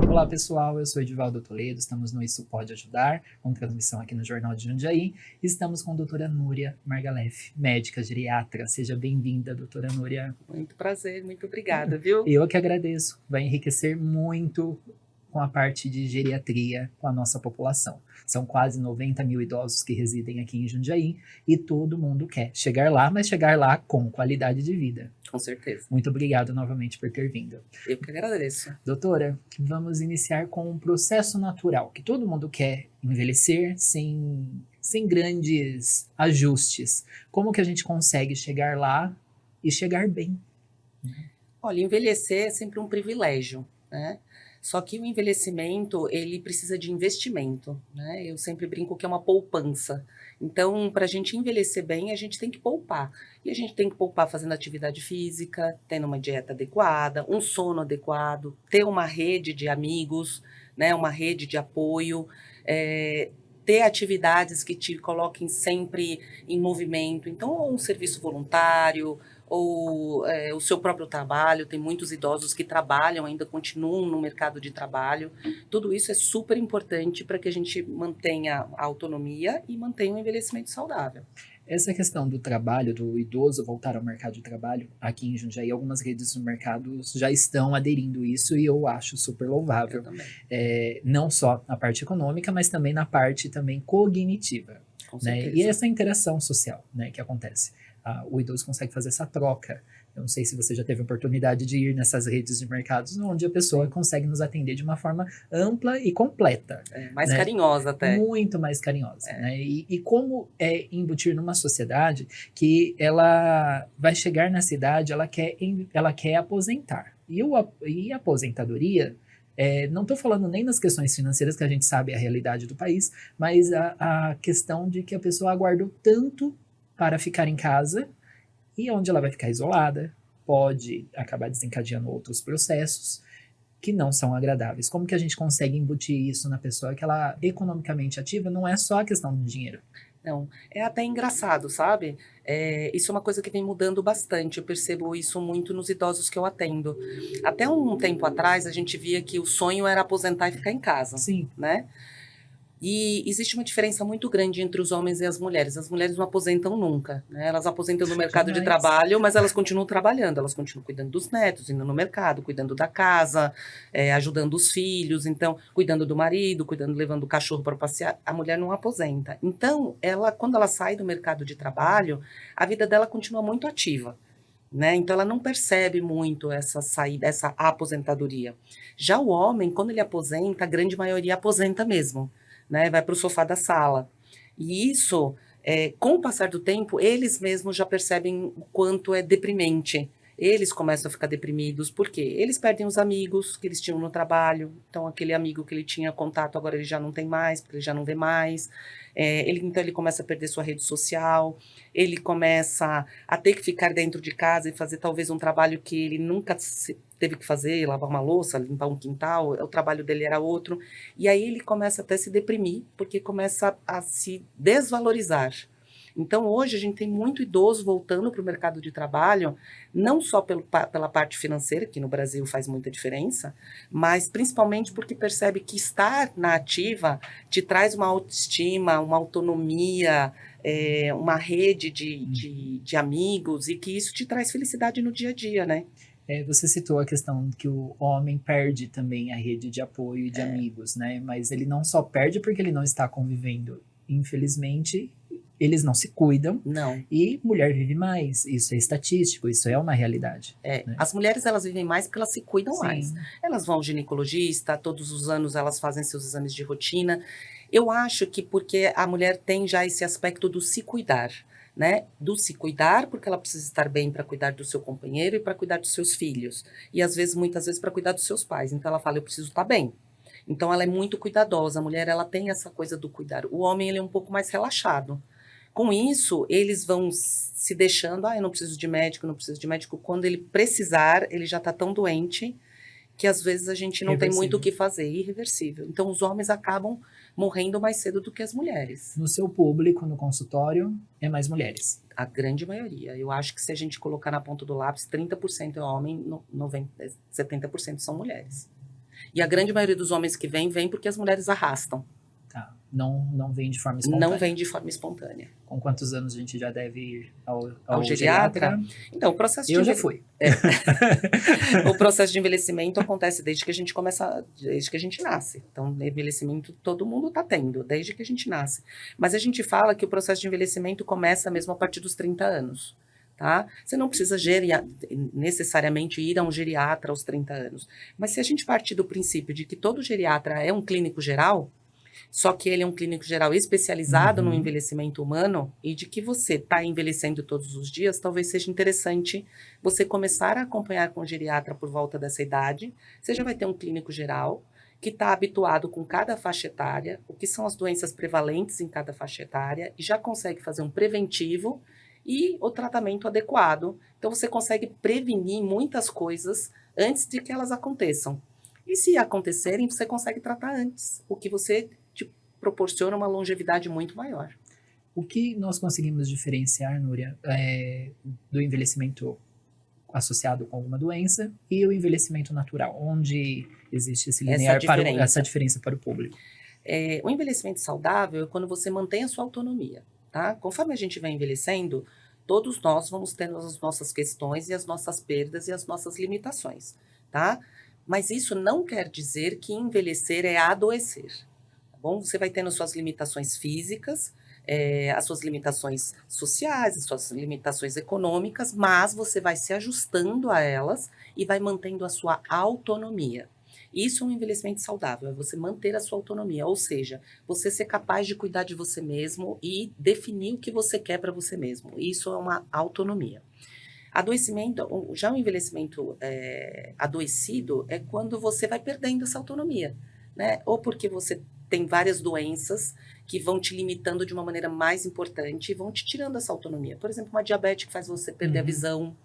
Olá pessoal, eu sou Edivaldo Toledo, estamos no Isso Pode Ajudar, com transmissão aqui no Jornal de Jundiaí. Estamos com a doutora Núria Margalef, médica geriatra. Seja bem-vinda, doutora Núria. Muito prazer, muito obrigada, viu? Eu que agradeço, vai enriquecer muito com a parte de geriatria com a nossa população. São quase 90 mil idosos que residem aqui em Jundiaí e todo mundo quer chegar lá, mas chegar lá com qualidade de vida. Com certeza. Muito obrigado novamente por ter vindo. Eu que agradeço. Doutora, vamos iniciar com um processo natural, que todo mundo quer envelhecer sem grandes ajustes. Como que a gente consegue chegar lá e chegar bem? Olha, envelhecer é sempre um privilégio, né? Só que o envelhecimento, ele precisa de investimento, né? Eu sempre brinco que é uma poupança. Então, para a gente envelhecer bem, a gente tem que poupar. E a gente tem que poupar fazendo atividade física, tendo uma dieta adequada, um sono adequado, ter uma rede de amigos, né? Uma rede de apoio, ter atividades que te coloquem sempre em movimento. Então, ou um serviço voluntário, ou o seu próprio trabalho. Tem muitos idosos que trabalham, ainda continuam no mercado de trabalho. Tudo isso é super importante para que a gente mantenha a autonomia e mantenha o envelhecimento saudável. Essa questão do trabalho, do idoso voltar ao mercado de trabalho, aqui em Jundiaí, algumas redes do mercado já estão aderindo a isso e eu acho super louvável. Não só na parte econômica, mas também na parte também cognitiva. Com Né? certeza. E essa interação social, né, que acontece. O idoso consegue fazer essa troca. Eu não sei se você já teve a oportunidade de ir nessas redes de mercados onde a pessoa consegue nos atender de uma forma ampla e completa. Mais né? carinhosa até. Muito mais carinhosa. Né? E como é embutir numa sociedade que ela vai chegar nessa idade, ela quer aposentar. E a aposentadoria, não estou falando nem nas questões financeiras, que a gente sabe a realidade do país, mas a questão de que a pessoa aguardou tanto para ficar em casa e onde ela vai ficar isolada, pode acabar desencadeando outros processos que não são agradáveis. Como que a gente consegue embutir isso na pessoa que ela economicamente ativa? Não é só a questão do dinheiro. Não, é até engraçado, sabe? Isso é uma coisa que vem mudando bastante. Eu percebo isso muito nos idosos que eu atendo. Até um tempo atrás, a gente via que o sonho era aposentar e ficar em casa. Sim. Né? E existe uma diferença muito grande entre os homens e as mulheres. As mulheres não aposentam nunca, né? Elas aposentam no mercado de trabalho, mas elas continuam trabalhando, elas continuam cuidando dos netos, indo no mercado, cuidando da casa, ajudando os filhos, então, cuidando do marido, levando o cachorro para passear. A mulher não aposenta. Então, quando ela sai do mercado de trabalho, a vida dela continua muito ativa. Né? Então ela não percebe muito essa saída, essa aposentadoria. Já o homem, quando ele aposenta, a grande maioria aposenta mesmo. Né, vai para o sofá da sala. E isso, com o passar do tempo, eles mesmos já percebem o quanto é deprimente. Eles começam a ficar deprimidos, porque eles perdem os amigos que eles tinham no trabalho, então aquele amigo que ele tinha contato, agora ele já não tem mais, porque ele já não vê mais. Então ele começa a perder sua rede social, ele começa a ter que ficar dentro de casa e fazer talvez um trabalho que ele nunca teve que fazer, lavar uma louça, limpar um quintal, o trabalho dele era outro. E aí ele começa até a se deprimir, porque começa a se desvalorizar. Então, hoje, a gente tem muito idoso voltando para o mercado de trabalho, não só pela parte financeira, que no Brasil faz muita diferença, mas principalmente porque percebe que estar na ativa te traz uma autoestima, uma autonomia, uma rede de amigos, e que isso te traz felicidade no dia a dia, né? Você citou a questão que o homem perde também a rede de apoio e de amigos, né? Mas ele não só perde porque ele não está convivendo. Infelizmente, eles não se cuidam. Não. E mulher vive mais. Isso é estatístico, isso é uma realidade. Né? As mulheres, elas vivem mais porque elas se cuidam mais. Elas vão ao ginecologista, todos os anos elas fazem seus exames de rotina. Eu acho que porque a mulher tem já esse aspecto do se cuidar. Né, do se cuidar, porque ela precisa estar bem para cuidar do seu companheiro e para cuidar dos seus filhos. E muitas vezes para cuidar dos seus pais. Então ela fala, eu preciso estar bem. Então ela é muito cuidadosa. A mulher, ela tem essa coisa do cuidar. O homem, ele é um pouco mais relaxado. Com isso, eles vão se deixando, eu não preciso de médico, não preciso de médico. Quando ele precisar, ele já está tão doente que às vezes a gente não tem muito o que fazer, irreversível. Então os homens acabam morrendo mais cedo do que as mulheres. No seu público, no consultório, é mais mulheres? A grande maioria. Eu acho que se a gente colocar na ponta do lápis, 30% é homem, 70% são mulheres. E a grande maioria dos homens que vem porque as mulheres arrastam. Tá. Não vem de forma espontânea. Não vem de forma espontânea. Com quantos anos a gente já deve ir ao geriatra? Então, o processo Eu já fui. O processo de envelhecimento acontece desde que a gente desde que a gente nasce. Então, envelhecimento todo mundo está tendo, desde que a gente nasce. Mas a gente fala que o processo de envelhecimento começa mesmo a partir dos 30 anos. Tá? Você não precisa necessariamente ir a um geriatra aos 30 anos. Mas se a gente partir do princípio de que todo geriatra é um clínico geral, só que ele é um clínico geral especializado no envelhecimento humano, e de que você está envelhecendo todos os dias, talvez seja interessante você começar a acompanhar com o geriatra por volta dessa idade. Você já vai ter um clínico geral que está habituado com cada faixa etária, o que são as doenças prevalentes em cada faixa etária, e já consegue fazer um preventivo e o tratamento adequado. Então, você consegue prevenir muitas coisas antes de que elas aconteçam. E se acontecerem, você consegue tratar antes, o que você te proporciona uma longevidade muito maior. O que nós conseguimos diferenciar, Núria, do envelhecimento associado com alguma doença e o envelhecimento natural, onde existe esse linear essa diferença para o público? O envelhecimento saudável é quando você mantém a sua autonomia. Tá? Conforme a gente vai envelhecendo, todos nós vamos tendo as nossas questões e as nossas perdas e as nossas limitações, tá? Mas isso não quer dizer que envelhecer é adoecer, tá bom? Você vai tendo suas limitações físicas, as suas limitações sociais, as suas limitações econômicas, mas você vai se ajustando a elas e vai mantendo a sua autonomia. Isso é um envelhecimento saudável, é você manter a sua autonomia, ou seja, você ser capaz de cuidar de você mesmo e definir o que você quer para você mesmo. Isso é uma autonomia. Adoecimento, já o envelhecimento adoecido é quando você vai perdendo essa autonomia, né? Ou porque você tem várias doenças que vão te limitando de uma maneira mais importante e vão te tirando essa autonomia. Por exemplo, uma diabetes que faz você perder a visão,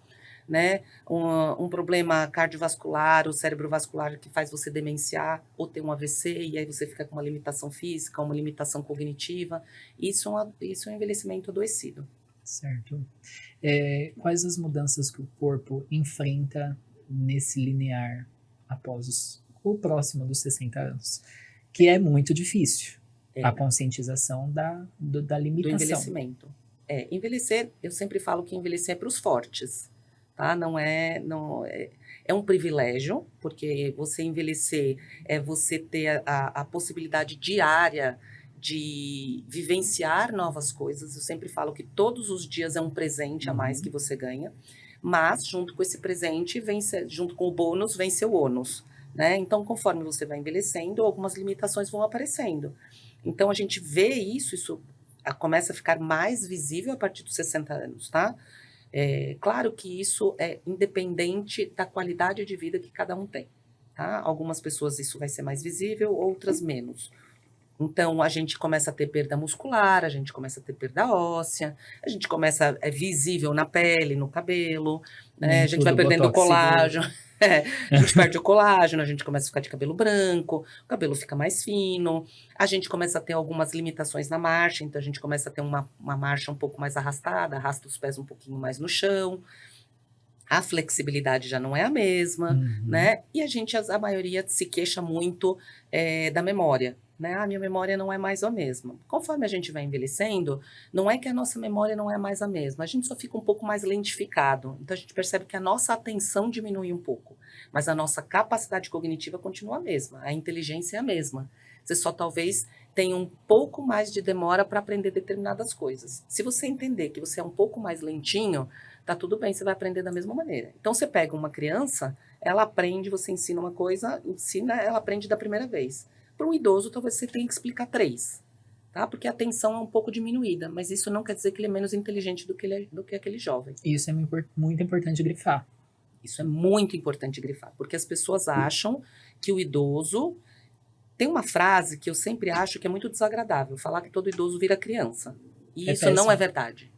né? Um problema cardiovascular, o cérebro vascular que faz você demenciar ou ter um AVC, e aí você fica com uma limitação física, uma limitação cognitiva. Isso é um envelhecimento adoecido. Certo. Quais as mudanças que o corpo enfrenta nesse linear após o próximo dos 60 anos? Que é muito difícil. A conscientização da limitação. Do envelhecimento. Envelhecer, eu sempre falo que envelhecer é para os fortes. Tá? É um privilégio, porque você envelhecer é você ter a possibilidade diária de vivenciar novas coisas. Eu sempre falo que todos os dias é um presente a mais que você ganha, mas junto com esse presente, junto com o bônus, vem seu ônus. Né? Então, conforme você vai envelhecendo, algumas limitações vão aparecendo. Então, a gente vê isso começa a ficar mais visível a partir dos 60 anos, tá? Claro que isso é independente da qualidade de vida que cada um tem, tá? Algumas pessoas isso vai ser mais visível, outras menos. Então, a gente começa a ter perda muscular, a gente começa a ter perda óssea, a gente começa, visível na pele, no cabelo, né? A gente vai perdendo o colágeno. A gente perde o colágeno, a gente começa a ficar de cabelo branco, o cabelo fica mais fino, a gente começa a ter algumas limitações na marcha, então a gente começa a ter uma marcha um pouco mais arrastada, arrasta os pés um pouquinho mais no chão, a flexibilidade já não é a mesma, né? E a maioria se queixa muito da memória, né? A minha memória não é mais a mesma. Conforme a gente vai envelhecendo, não é que a nossa memória não é mais a mesma, a gente só fica um pouco mais lentificado. Então a gente percebe que a nossa atenção diminui um pouco, mas a nossa capacidade cognitiva continua a mesma, a inteligência é a mesma. Você só talvez tenha um pouco mais de demora para aprender determinadas coisas. Se você entender que você é um pouco mais lentinho, tá tudo bem, você vai aprender da mesma maneira. Então você pega uma criança, ela aprende, você ensina uma coisa, ela aprende da primeira vez. Para um idoso, talvez você tenha que explicar 3, tá? Porque a atenção é um pouco diminuída, mas isso não quer dizer que ele é menos inteligente do que aquele jovem. Isso é muito importante grifar. Isso é muito importante grifar, porque as pessoas acham que o idoso... Tem uma frase que eu sempre acho que é muito desagradável, falar que todo idoso vira criança. E isso não é verdade.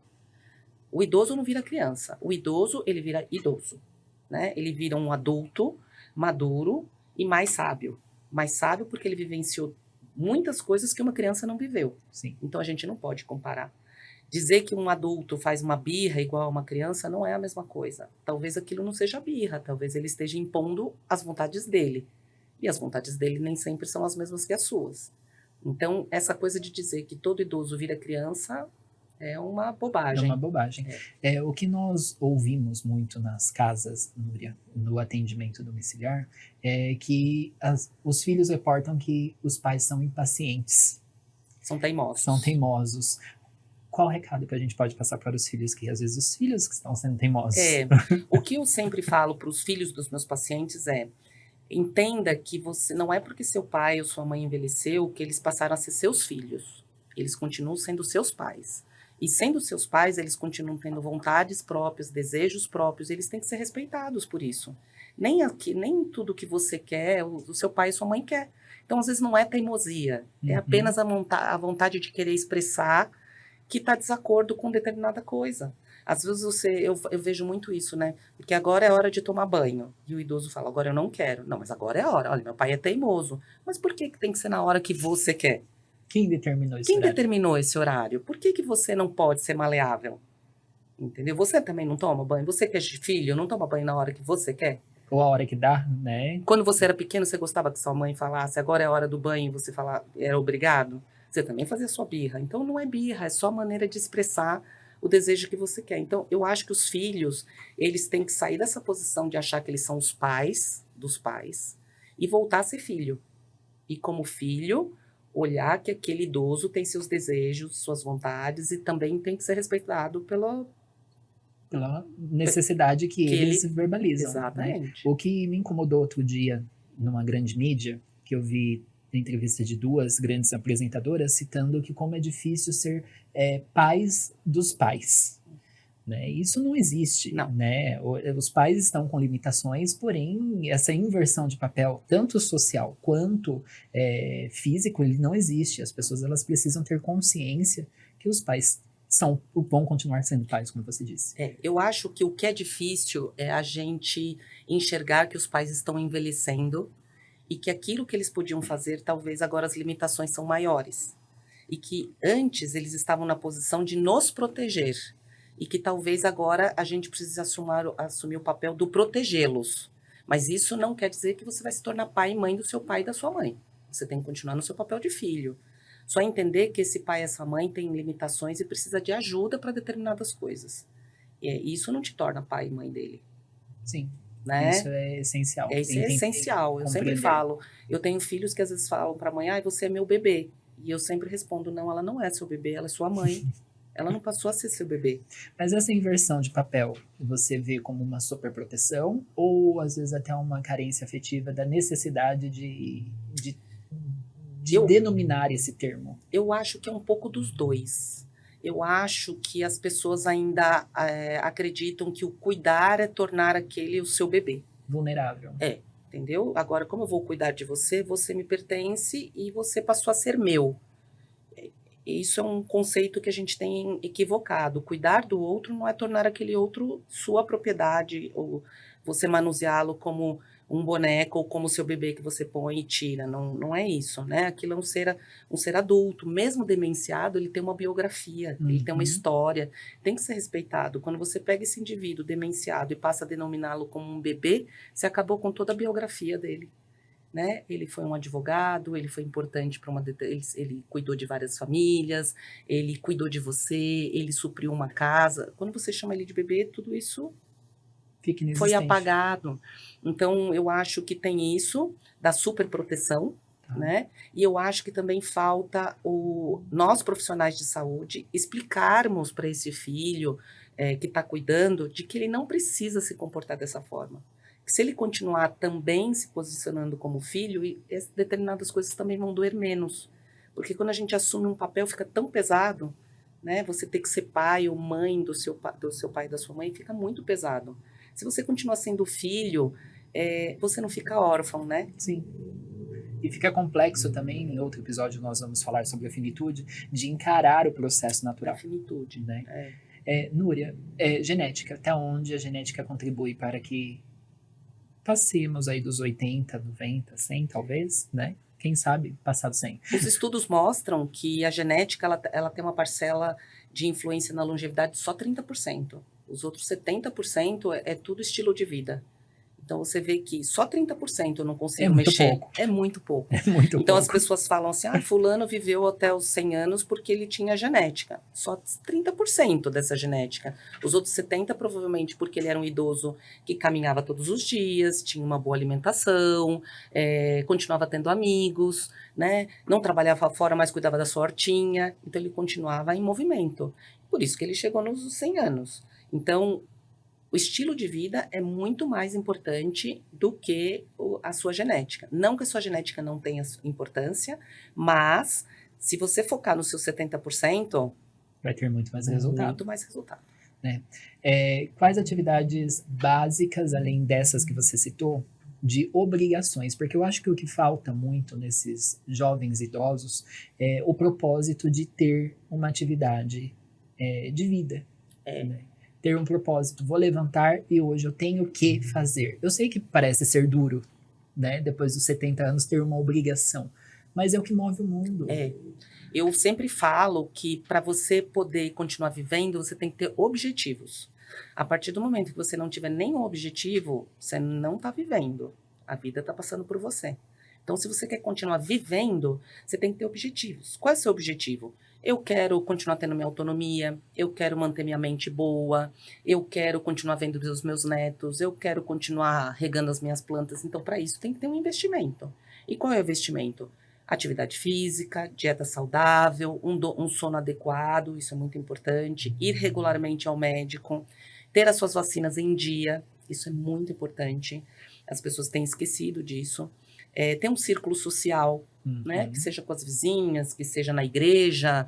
O idoso não vira criança. O idoso, ele vira idoso, né? Ele vira um adulto maduro e mais sábio. Mais sábio porque ele vivenciou muitas coisas que uma criança não viveu. Sim. Então, a gente não pode comparar. Dizer que um adulto faz uma birra igual a uma criança não é a mesma coisa. Talvez aquilo não seja birra, talvez ele esteja impondo as vontades dele. E as vontades dele nem sempre são as mesmas que as suas. Então, essa coisa de dizer que todo idoso vira criança é uma É bobagem. uma bobagem. O que nós ouvimos muito nas casas, Núria, no atendimento domiciliar, é que os filhos reportam que os pais são impacientes, São teimosos. são teimosos. Qual o recado que a gente pode passar para os filhos, que às vezes os filhos que estão sendo teimosos? O que eu sempre falo para os filhos dos meus pacientes é: entenda que você não é porque seu pai ou sua mãe envelheceu que eles passaram a ser seus filhos. Eles continuam sendo seus pais. E sendo seus pais, eles continuam tendo vontades próprias, desejos próprios, eles têm que ser respeitados por isso. Nem tudo que você quer, o seu pai e sua mãe quer. Então, às vezes, não é teimosia, é apenas a vontade de querer expressar que está desacordo com determinada coisa. Às vezes eu vejo muito isso, né? Porque agora é hora de tomar banho. E o idoso fala, agora eu não quero. Não, mas agora é a hora. Olha, meu pai é teimoso. Mas por que tem que ser na hora que você quer? Quem determinou esse Quem horário? determinou esse horário? Por que você não pode ser maleável? Entendeu? Você também não toma banho? Você que é filho, não toma banho na hora que você quer? Ou a hora que dá, né? Quando você era pequeno, você gostava que sua mãe falasse, agora é a hora do banho, e você era obrigado? Você também fazia sua birra. Então, não é birra, é só maneira de expressar o desejo que você quer. Então, eu acho que os filhos, eles têm que sair dessa posição de achar que eles são os pais dos pais e voltar a ser filho. E como filho, olhar que aquele idoso tem seus desejos, suas vontades e também tem que ser respeitado pela necessidade que eles verbalizam. Exatamente. Né? O que me incomodou outro dia numa grande mídia, que eu vi entrevista de duas grandes apresentadoras citando que como é difícil ser pais dos pais. Né? Isso não existe. Não. Né? Os pais estão com limitações, porém essa inversão de papel, tanto social quanto físico, ele não existe. As pessoas elas precisam ter consciência que os pais vão continuar sendo pais, como você disse. Eu acho que o que é difícil é a gente enxergar que os pais estão envelhecendo e que aquilo que eles podiam fazer, talvez agora as limitações são maiores. E que antes eles estavam na posição de nos proteger. E que talvez agora a gente precise assumir o papel do protegê-los. Mas isso não quer dizer que você vai se tornar pai e mãe do seu pai e da sua mãe. Você tem que continuar no seu papel de filho. Só entender que esse pai e essa mãe têm limitações e precisa de ajuda para determinadas coisas. E isso não te torna pai e mãe dele. Sim. Né? Isso é essencial. Isso é essencial. Eu sempre falo. Eu tenho filhos que às vezes falam para a mãe, você é meu bebê. E eu sempre respondo, não, ela não é seu bebê, ela é sua mãe. Ela não passou a ser seu bebê. Mas essa inversão de papel, você vê como uma superproteção ou às vezes até uma carência afetiva da necessidade de denominar esse termo? Eu acho que é um pouco dos dois. Eu acho que as pessoas ainda acreditam que o cuidar é tornar aquele o seu bebê. Vulnerável. Entendeu? Agora, como eu vou cuidar de você, você me pertence e você passou a ser meu. Isso é um conceito que a gente tem equivocado. Cuidar do outro não é tornar aquele outro sua propriedade, ou você manuseá-lo como um boneco ou como seu bebê que você põe e tira. Não é isso, né? Aquilo é um ser adulto. Mesmo demenciado, ele tem uma biografia, ele tem uma história. Tem que ser respeitado. Quando você pega esse indivíduo demenciado e passa a denominá-lo como um bebê, você acabou com toda a biografia dele. Né? Ele foi um advogado, ele foi importante para ele cuidou de várias famílias, ele cuidou de você, ele supriu uma casa. Quando você chama ele de bebê, tudo isso foi apagado. Então, eu acho que tem isso da superproteção, né? E eu acho que também falta nós, profissionais de saúde, explicarmos para esse filho que está cuidando de que ele não precisa se comportar dessa forma. Se ele continuar também se posicionando como filho, determinadas coisas também vão doer menos. Porque quando a gente assume um papel, fica tão pesado, né? Você ter que ser pai ou mãe do seu pai e da sua mãe, fica muito pesado. Se você continua sendo filho, você não fica órfão, né? Sim. E fica complexo também, em outro episódio nós vamos falar sobre a finitude, de encarar o processo natural. A finitude, né? Núria, genética, até onde a genética contribui para que passemos aí dos 80, 90, 100 talvez, né? Quem sabe passar dos 100. Os estudos mostram que a genética ela tem uma parcela de influência na longevidade de só 30%. Os outros 70% é tudo estilo de vida. Então, você vê que só 30% eu não É consigo muito mexer. pouco. É muito pouco. É muito Então, as pouco. pessoas falam assim, fulano viveu até os 100 anos porque ele tinha genética. Só 30% dessa genética. Os outros 70% provavelmente porque ele era um idoso que caminhava todos os dias, tinha uma boa alimentação, continuava tendo amigos, né? Não trabalhava fora, mas cuidava da sua hortinha. Então, ele continuava em movimento. Por isso que ele chegou nos 100 anos. Então, o estilo de vida é muito mais importante do que a sua genética. Não que a sua genética não tenha importância, mas se você focar no seu 70%, Vai ter muito mais resultado. muito mais resultado. Né? Quais atividades básicas, além dessas que você citou, de obrigações? Porque eu acho que o que falta muito nesses jovens idosos é o propósito de ter uma atividade de vida. Né? Ter um propósito. Vou levantar e hoje eu tenho que fazer. Eu sei que parece ser duro, né? Depois dos 70 anos ter uma obrigação, mas é o que move o mundo. Eu sempre falo que para você poder continuar vivendo, você tem que ter objetivos. A partir do momento que você não tiver nenhum objetivo, você não está vivendo. A vida está passando por você. Então, se você quer continuar vivendo, você tem que ter objetivos. Qual é o seu objetivo? Eu quero continuar tendo minha autonomia, eu quero manter minha mente boa, eu quero continuar vendo os meus netos, eu quero continuar regando as minhas plantas. Então, para isso, tem que ter um investimento. E qual é o investimento? Atividade física, dieta saudável, um sono adequado, isso é muito importante. Ir regularmente ao médico, ter as suas vacinas em dia, isso é muito importante. As pessoas têm esquecido disso. Ter um círculo social, né? Que seja com as vizinhas, que seja na igreja.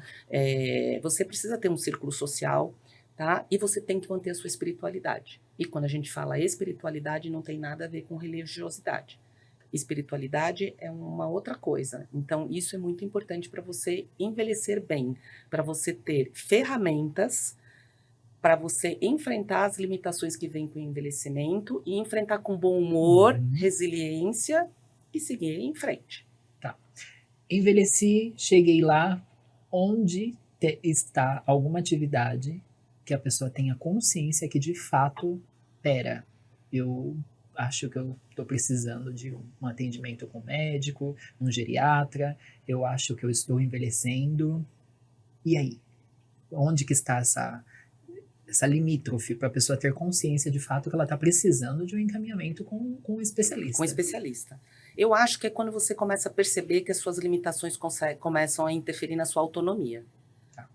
Você precisa ter um círculo social, tá? E você tem que manter a sua espiritualidade. E quando a gente fala espiritualidade, não tem nada a ver com religiosidade. Espiritualidade é uma outra coisa. Então, isso é muito importante para você envelhecer bem, para você ter ferramentas para você enfrentar as limitações que vêm com o envelhecimento e enfrentar com bom humor, resiliência e seguir em frente. Tá. Envelheci, cheguei lá, onde está alguma atividade que a pessoa tenha consciência que de fato, eu acho que eu estou precisando de um atendimento com um médico, um geriatra, eu acho que eu estou envelhecendo. E aí? Onde que está essa limítrofe para a pessoa ter consciência de fato que ela está precisando de um encaminhamento com um especialista? Com um especialista. Eu acho que é quando você começa a perceber que as suas limitações começam a interferir na sua autonomia.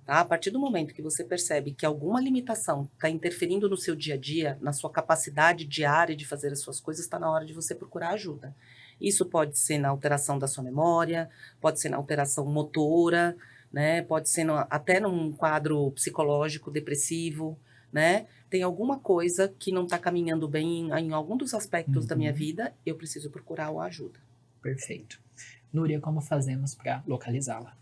Tá? A partir do momento que você percebe que alguma limitação está interferindo no seu dia a dia, na sua capacidade diária de fazer as suas coisas, está na hora de você procurar ajuda. Isso pode ser na alteração da sua memória, pode ser na alteração motora, né? Pode ser até num quadro psicológico depressivo, né? Tem alguma coisa que não está caminhando bem em algum dos aspectos da minha vida, eu preciso procurar a ajuda. Perfeito. Núria, como fazemos para localizá-la?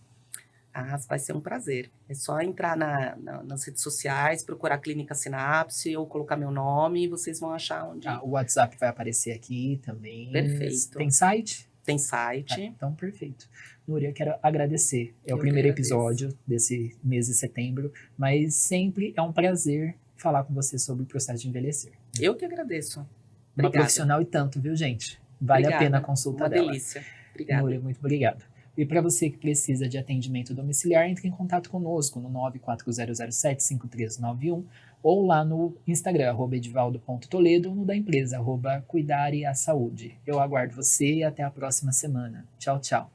Vai ser um prazer. É só entrar nas redes sociais, procurar a Clínica Sinapse ou colocar meu nome e vocês vão achar onde. O WhatsApp vai aparecer aqui também. Perfeito. Tem site? Tem site. Então, perfeito. Núria, quero agradecer. É o primeiro episódio desse mês de setembro, mas sempre é um prazer falar com você sobre o processo de envelhecer. Eu que agradeço. Uma profissional e tanto, viu, gente? Vale a pena a consulta dela. Uma delícia. Obrigada. Núria, muito obrigado. E para você que precisa de atendimento domiciliar, entre em contato conosco no 94007-5391 ou lá no Instagram, @edivaldo.toledo, ou no da empresa, @cuidare a saúde. Eu aguardo você e até a próxima semana. Tchau, tchau.